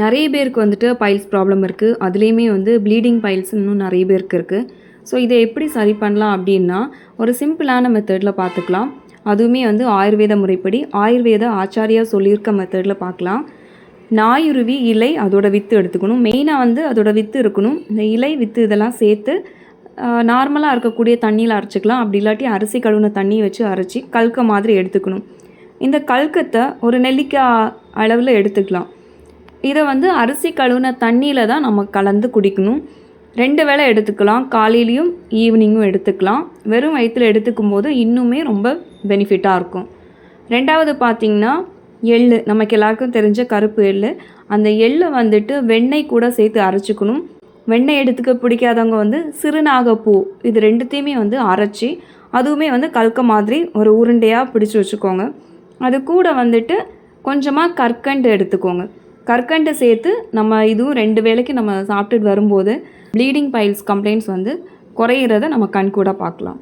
நிறைய பேருக்கு வந்துட்டு பைல்ஸ் ப்ராப்ளம் இருக்குது. அதுலேயுமே வந்து ப்ளீடிங் பைல்ஸ் இன்னும் நிறைய பேருக்கு இருக்குது. ஸோ இதை எப்படி சரி பண்ணலாம் அப்படின்னா, ஒரு சிம்பிளான மெத்தடில் பார்த்துக்கலாம். அதுவுமே வந்து ஆயுர்வேத முறைப்படி ஆயுர்வேத ஆச்சாரியா சொல்லியிருக்க மெத்தடில் பார்க்கலாம். நாயுருவி இலை அதோட வித்து எடுத்துக்கணும். மெயினாக வந்து அதோட வித்து இருக்கணும். இந்த இலை வித்து இதெல்லாம் சேர்த்து நார்மலாக இருக்கக்கூடிய தண்ணியில் அரைச்சிக்கலாம். அப்படி இல்லாட்டி அரிசி கழுவுன தண்ணி வச்சு அரைச்சி கல்க மாதிரி எடுத்துக்கணும். இந்த கல்கத்தை ஒரு நெல்லிக்காய் அளவில் எடுத்துக்கலாம். இதை வந்து அரிசி கழுவுன தண்ணியில் தான் நம்ம கலந்து குடிக்கணும். 2 வேளை எடுத்துக்கலாம். காலையிலையும் ஈவினிங்கும் எடுத்துக்கலாம். வெறும் வயிற்றில் எடுத்துக்கும் போது இன்னுமே ரொம்ப பெனிஃபிட்டாக இருக்கும். 2வது பார்த்திங்கன்னா எள்ளு, நமக்கு எல்லாருக்கும் தெரிஞ்ச கருப்பு எள்ளு. அந்த எள்ளை வந்துட்டு வெண்ணெய் கூட சேர்த்து அரைச்சிக்கணும். வெண்ணெய் எடுத்துக்க பிடிக்காதவங்க வந்து சிறுநாகப்பூ இது 2த்தையுமே வந்து அரைச்சி அதுவுமே வந்து கல்க மாதிரி ஒரு உருண்டையாக பிடிச்சி வச்சுக்கோங்க. அது கூட வந்துட்டு கொஞ்சமாக கற்கண்டு எடுத்துக்கோங்க. கற்கண்டு சேர்த்து நம்ம இதுவும் 2 வேளைக்கு நம்ம சாப்பிட்டுட்டு வரும்போது ப்ளீடிங் பைல்ஸ் கம்ப்ளைண்ட்ஸ் வந்து குறையிறத நம்ம கண் கூட பார்க்கலாம்.